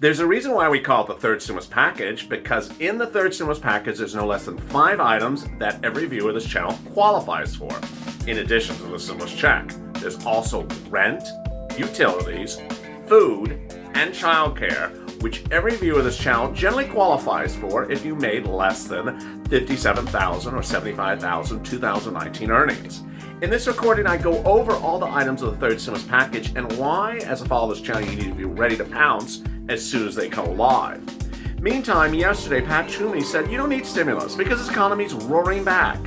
There's a reason why we call it the third stimulus package, because in the third stimulus package, there's no less than 5 items that every viewer of this channel qualifies for. In addition to the stimulus check, there's also rent, utilities, food, and childcare, which every viewer of this channel generally qualifies for if you made less than $57,000 or $75,000 2019 earnings. In this recording, I go over all the items of the third stimulus package and why, as a follower of this channel, you need to be ready to pounce as soon as they come alive. Meantime, yesterday, Pat Toomey said you don't need stimulus because his economy's roaring back.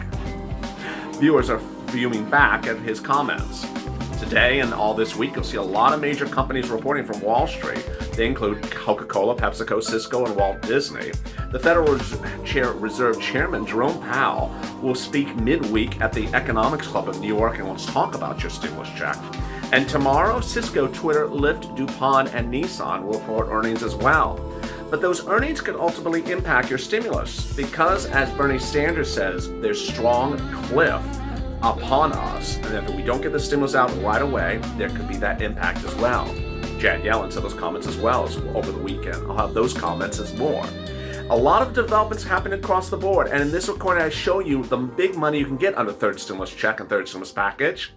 Viewers are viewing back at his comments. Today and all this week, you'll see a lot of major companies reporting from Wall Street. They include Coca-Cola, PepsiCo, Cisco, and Walt Disney. The Federal Reserve Chairman Jerome Powell will speak midweek at the Economics Club of New York, and let's talk about your stimulus check. And tomorrow, Cisco, Twitter, Lyft, DuPont, and Nissan will report earnings as well. But those earnings could ultimately impact your stimulus because, as Bernie Sanders says, there's strong cliff upon us, and if we don't get the stimulus out right away, there could be that impact as well. Janet Yellen said those comments as well over the weekend. I'll have those comments as more. A lot of developments happen across the board, and in this recording I show you the big money you can get under third stimulus check and third stimulus package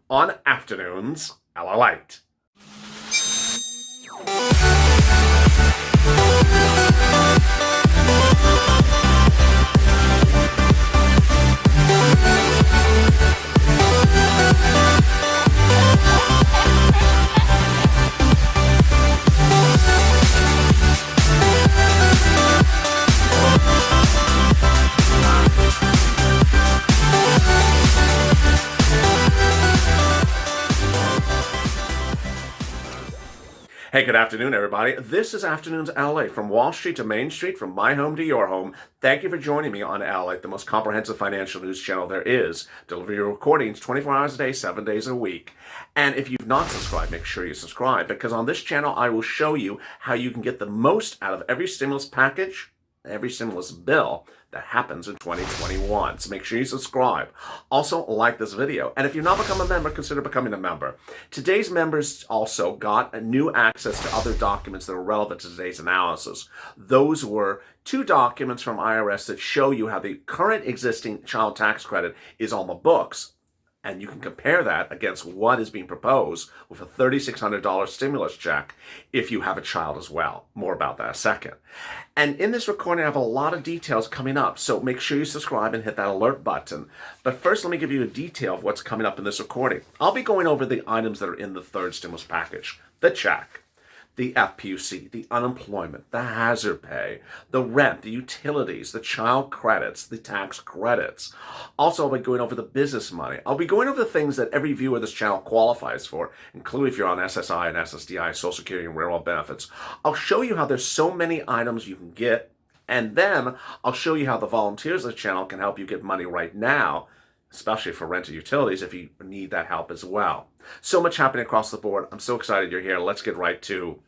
on afternoons LALATE. Hey, good afternoon, everybody. This is Afternoons LA, from Wall Street to Main Street, from my home to your home. Thank you for joining me on LALATE, the most comprehensive financial news channel there is. Deliver your recordings 24 hours a day, 7 days a week. And if you've not subscribed, make sure you subscribe, because on this channel, I will show you how you can get the most out of every stimulus package, every stimulus bill that happens in 2021. So make sure you subscribe. Also, like this video. And if you've not become a member, consider becoming a member. Today's members also got a new access to other documents that are relevant to today's analysis. Those were 2 documents from IRS that show you how the current existing child tax credit is on the books. And you can compare that against what is being proposed with a $3,600 stimulus check if you have a child as well. More about that in a second. And in this recording, I have a lot of details coming up, so make sure you subscribe and hit that alert button. But first, let me give you a detail of what's coming up in this recording. I'll be going over the items that are in the third stimulus package: the check, the FPUC, the unemployment, the hazard pay, the rent, the utilities, the child credits, the tax credits. Also, I'll be going over the business money. I'll be going over the things that every viewer of this channel qualifies for, including if you're on SSI and SSDI, Social Security and Railroad benefits. I'll show you how there's so many items you can get, and then I'll show you how the volunteers of the channel can help you get money right now, especially for rent and utilities if you need that help as well. So much happening across the board. I'm so excited you're here. Let's get right to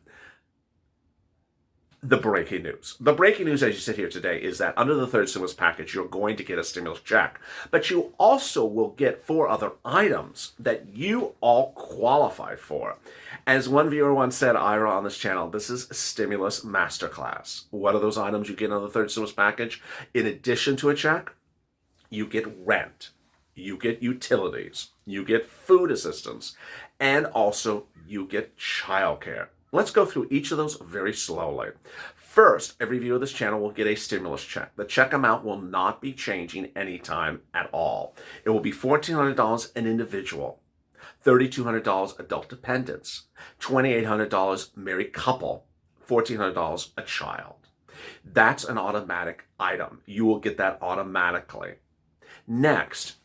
the breaking news. The breaking news as you sit here today is that under the third stimulus package, you're going to get a stimulus check, but you also will get 4 other items that you all qualify for. As one viewer once said, Ira, on this channel, this is a stimulus masterclass. What are those items you get under the third stimulus package? In addition to a check, you get rent, you get utilities, you get food assistance, and also you get childcare. Let's go through each of those very slowly. First, every viewer of this channel will get a stimulus check. The check amount will not be changing anytime at all. It will be $1,400 an individual, $3,200 adult dependents, $2,800 married couple, $1,400 a child. That's an automatic item. You will get that automatically. Next,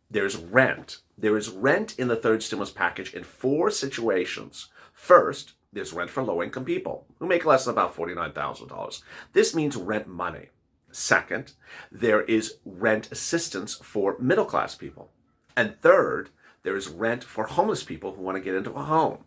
there's rent. There is rent in the third stimulus package in 4 situations. First, there's rent for low-income people who make less than about $49,000. This means rent money. Second, there is rent assistance for middle-class people. And third, there is rent for homeless people who want to get into a home.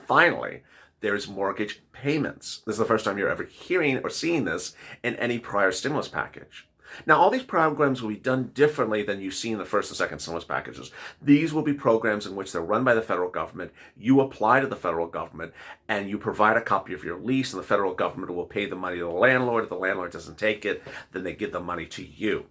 Finally, there's mortgage payments. This is the first time you're ever hearing or seeing this in any prior stimulus package. Now, all these programs will be done differently than you see in the first and second stimulus packages. These will be programs in which they're run by the federal government. You apply to the federal government and you provide a copy of your lease, and the federal government will pay the money to the landlord. If the landlord doesn't take it, then they give the money to you.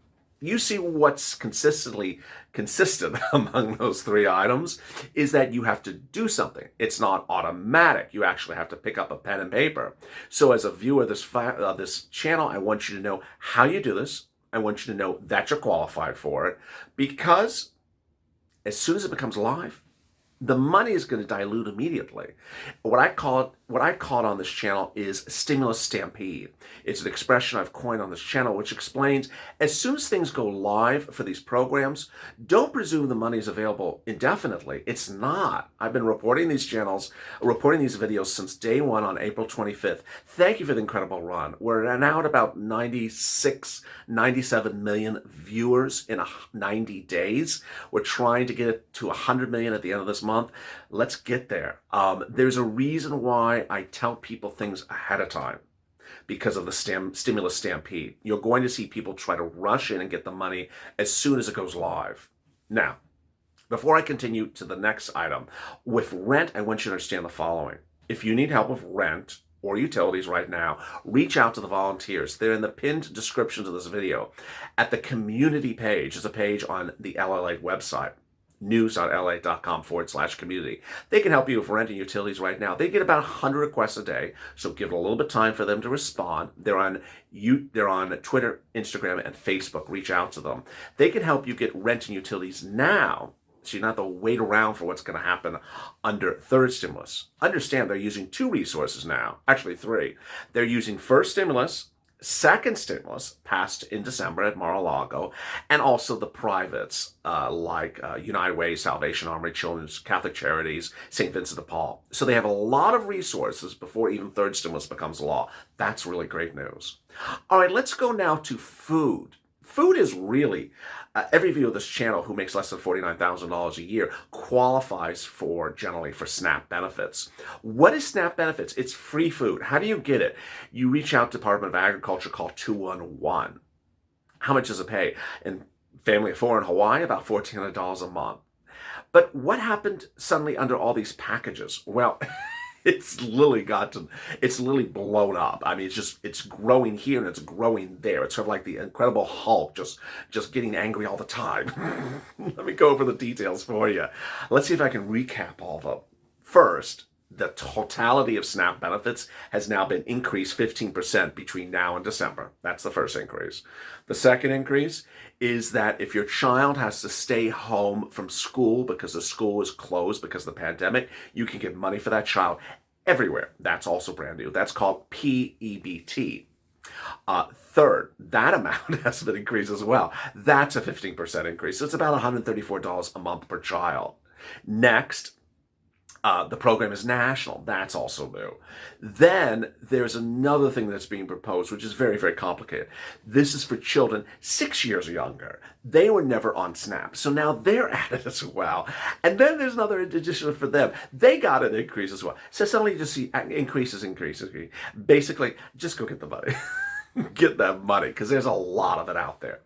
You see what's consistent among those three items is that you have to do something. It's not automatic. You actually have to pick up a pen and paper. So as a viewer of this channel, I want you to know how you do this. I want you to know that you're qualified for it, because as soon as it becomes live, the money is going to dilute immediately. What I call it on this channel is stimulus stampede. It's an expression I've coined on this channel, which explains as soon as things go live for these programs, don't presume the money is available indefinitely. It's not. I've been reporting these videos since day one on April 25th. Thank you for the incredible run. We're now at about 96, 97 million viewers in 90 days. We're trying to get it to 100 million at the end of this month. Let's get there. There's a reason why I tell people things ahead of time, because of the stimulus stampede. You're going to see people try to rush in and get the money as soon as it goes live. Now, before I continue to the next item, with rent, I want you to understand the following. If you need help with rent or utilities right now, reach out to the volunteers. They're in the pinned description to this video. At the community page is a page on the LALATE website, news.lalate.com/community. They can help you with rent and utilities right now. They get about 100 requests a day, so give it a little bit of time for them to respond. They're on Twitter, Instagram, and Facebook. Reach out to them. They can help you get rent and utilities now, so you don't have to wait around for what's going to happen under third stimulus. Understand they're using two resources now, actually three. They're using first stimulus, second stimulus passed in December at Mar-a-Lago, and also the privates like United Way, Salvation Army, Children's Catholic Charities, St. Vincent de Paul. So they have a lot of resources before even third stimulus becomes law. That's really great news. All right, let's go now to food. Food is really, every viewer of this channel who makes less than $49,000 a year qualifies generally for SNAP benefits. What is SNAP benefits? It's free food. How do you get it? You reach out to Department of Agriculture, call 211. How much does it pay? And family of four in Hawaii, about $1,400 a month. But what happened suddenly under all these packages? Well, it's literally blown up. I mean, it's growing here and it's growing there. It's sort of like the Incredible Hulk, just getting angry all the time. Let me go over the details for you. Let's see if I can recap all of them. First, the totality of SNAP benefits has now been increased 15% between now and December. That's the first increase. The second increase is that if your child has to stay home from school because the school is closed because of the pandemic, you can get money for that child everywhere. That's also brand new. That's called PEBT. Third, that amount has been increased as well. That's a 15% increase. So it's about $134 a month per child. Next, the program is national. That's also new. Then there's another thing that's being proposed, which is very, very complicated. This is for children 6 years or younger. They were never on SNAP, so now they're added as well. And then there's another addition for them. They got an increase as well. So suddenly you just see increases. Basically, just go get the money. Get that money, because there's a lot of it out there.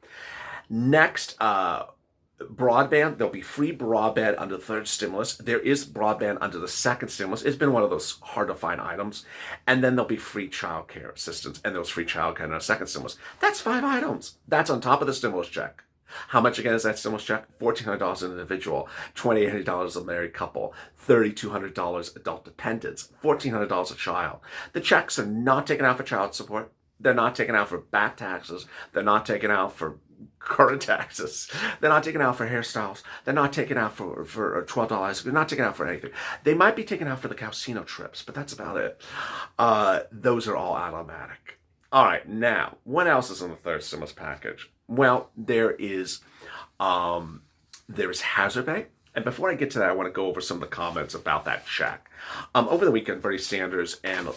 Next, broadband. There'll be free broadband under the third stimulus. There is broadband under the second stimulus. It's been one of those hard to find items. And then there'll be free child care assistance, and there's free child care in the second stimulus. That's 5 items. That's on top of the stimulus check. How much again is that stimulus check? $1,400 an individual, $2,800 a married couple, $3,200 adult dependents, $1,400 a child. The checks are not taken out for child support. They're not taken out for back taxes. They're not taken out for current taxes. They're not taken out for hairstyles. They're not taken out for $12. They're not taken out for anything. They might be taken out for the casino trips, but that's about it. Those are all automatic. All right, now, what else is in the third stimulus package? Well, there's hazard pay. And before I get to that, I want to go over some of the comments about that check. Over the weekend, Bernie Sanders and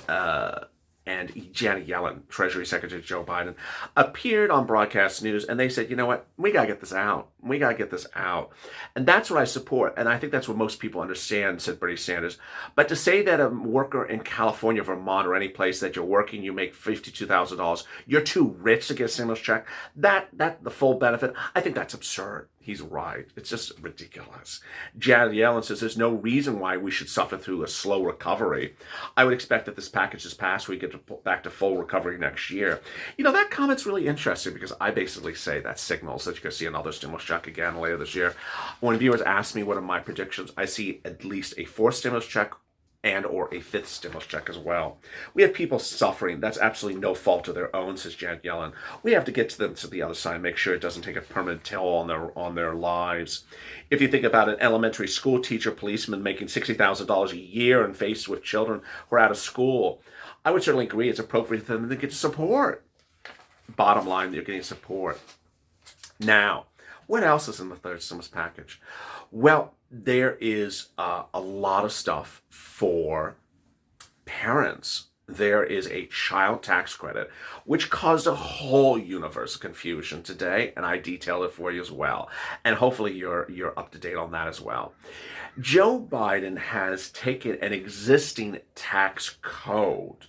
Janet Yellen, Treasury Secretary Joe Biden, appeared on broadcast news, and they said, you know what, we got to get this out. We got to get this out. And that's what I support. And I think that's what most people understand, said Bernie Sanders. But to say that a worker in California, Vermont, or any place that you're working, you make $52,000, you're too rich to get a stimulus check, that the full benefit, I think that's absurd. He's right. It's just ridiculous. Janet Yellen says there's no reason why we should suffer through a slow recovery. I would expect that this package is passed, we get back to full recovery next year. You know, that comment's really interesting because I basically say that signals that you're going to see another stimulus check again later this year. When viewers ask me what are my predictions, I see at least a fourth stimulus check and or a fifth stimulus check as well. We have people suffering. That's absolutely no fault of their own, says Janet Yellen. We have to get to them to the other side, make sure it doesn't take a permanent toll on their lives. If you think about an elementary school teacher, policeman making $60,000 a year and faced with children who are out of school, I would certainly agree it's appropriate for them to get support. Bottom line, they're getting support. Now, what else is in the third stimulus package? Well, there is a lot of stuff for parents. There is a child tax credit, which caused a whole universe of confusion today, and I detailed it for you as well. And hopefully you're up to date on that as well. Joe Biden has taken an existing tax code,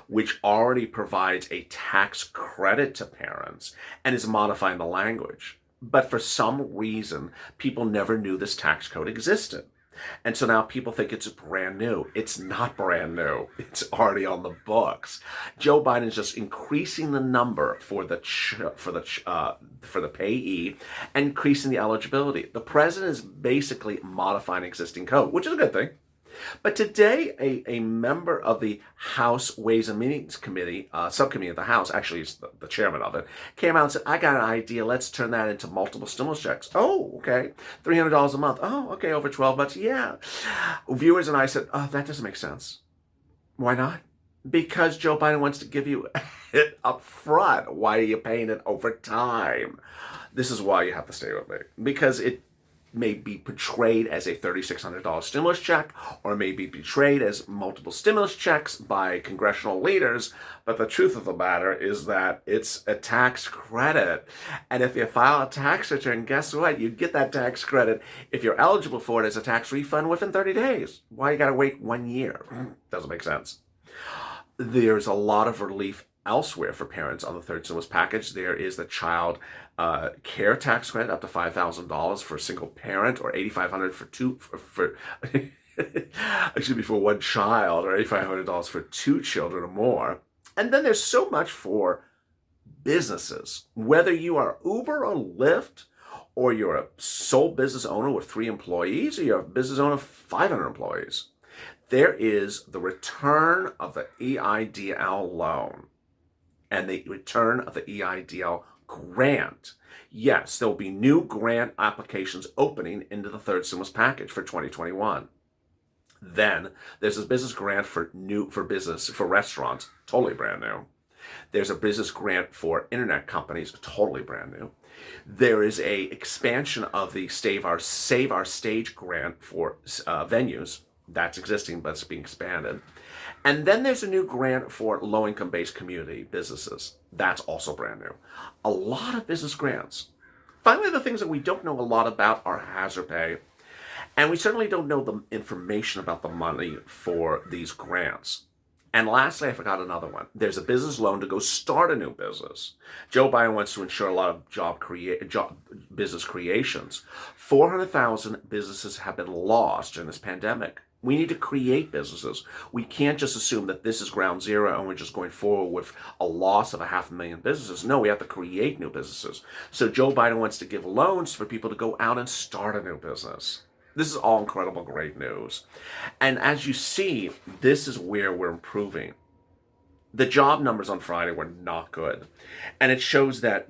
which already provides a tax credit to parents, and is modifying the language. But for some reason, people never knew this tax code existed. And so now people think it's brand new. It's not brand new. It's already on the books. Joe Biden is just increasing the number for the payee and increasing the eligibility. The president is basically modifying existing code, which is a good thing. But today, a member of the House Ways and Means Committee, subcommittee of the House, actually is the chairman of it, came out and said, I got an idea. Let's turn that into multiple stimulus checks. Oh, okay. $300 a month. Oh, okay. Over 12 months. Yeah. Viewers and I said, oh, that doesn't make sense. Why not? Because Joe Biden wants to give you it up front. Why are you paying it over time? This is why you have to stay with me. Because it may be portrayed as a $3,600 stimulus check, or may be portrayed as multiple stimulus checks by congressional leaders. But the truth of the matter is that it's a tax credit. And if you file a tax return, guess what? You get that tax credit if you're eligible for it as a tax refund within 30 days. Why you got to wait 1 year? Doesn't make sense. There's a lot of relief elsewhere for parents on the third stimulus package. There is the child care tax credit up to $5,000 for a single parent, or $8,500 for one child, or $8,500 for two children or more. And then there's so much for businesses. Whether you are Uber or Lyft, or you're a sole business owner with 3 employees, or you're a business owner of 500 employees, there is the return of the EIDL loan and the return of the EIDL grant. Yes, there'll be new grant applications opening into the third stimulus package for 2021. Then there's a business grant for restaurants, totally brand new. There's a business grant for internet companies, totally brand new. There is a expansion of the Save Our Stage grant for venues. That's existing, but it's being expanded. And then there's a new grant for low-income based community businesses. That's also brand new. A lot of business grants. Finally, the things that we don't know a lot about are hazard pay. And we certainly don't know the information about the money for these grants. And lastly, I forgot another one. There's a business loan to go start a new business. Joe Biden wants to ensure a lot of business creations. 400,000 businesses have been lost during this pandemic. We need to create businesses. We can't just assume that this is ground zero and we're just going forward with a loss of 500,000 businesses. No, we have to create new businesses. So Joe Biden wants to give loans for people to go out and start a new business. This is all incredible, great news. And as you see, this is where we're improving. The job numbers on Friday were not good. And it shows that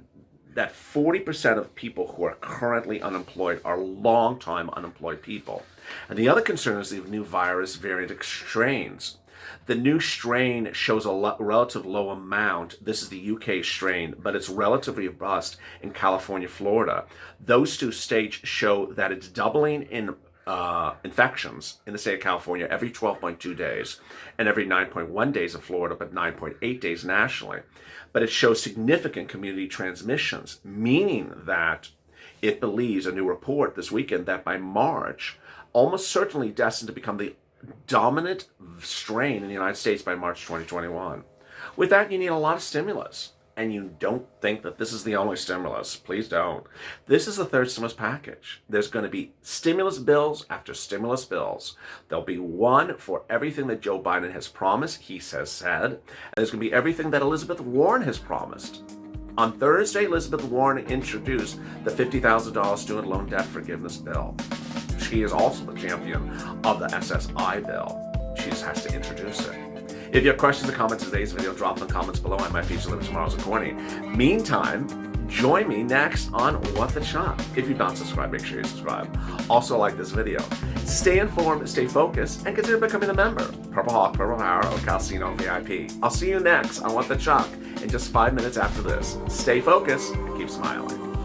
40% of people who are currently unemployed are long-time unemployed people. And the other concern is the new virus variant strains. The new strain shows a relative low amount. This is the UK strain, but it's relatively robust in California, Florida. Those two states show that it's doubling in infections in the state of California every 12.2 days and every 9.1 days in Florida, but 9.8 days nationally. But it shows significant community transmissions, meaning that it believes, a new report this weekend, that by March, almost certainly destined to become the dominant strain in the United States by March 2021. With that, you need a lot of stimulus. And you don't think that this is the only stimulus. Please don't. This is the third stimulus package. There's going to be stimulus bills after stimulus bills. There'll be one for everything that Joe Biden has promised, he has said. And there's going to be everything that Elizabeth Warren has promised. On Thursday, Elizabeth Warren introduced the $50,000 student loan debt forgiveness bill. She is also the champion of the SSI bill. She just has to introduce it. If you have questions or comments on today's video, drop them in the comments below. I might feature them tomorrow's recording. Meantime, join me next on What the Chuck. If you've not subscribed, make sure you subscribe. Also like this video. Stay informed, stay focused, and consider becoming a member. Purple Hawk, Purple Power, or Calcino VIP. I'll see you next on What the Chuck in just 5 minutes after this. Stay focused, keep smiling.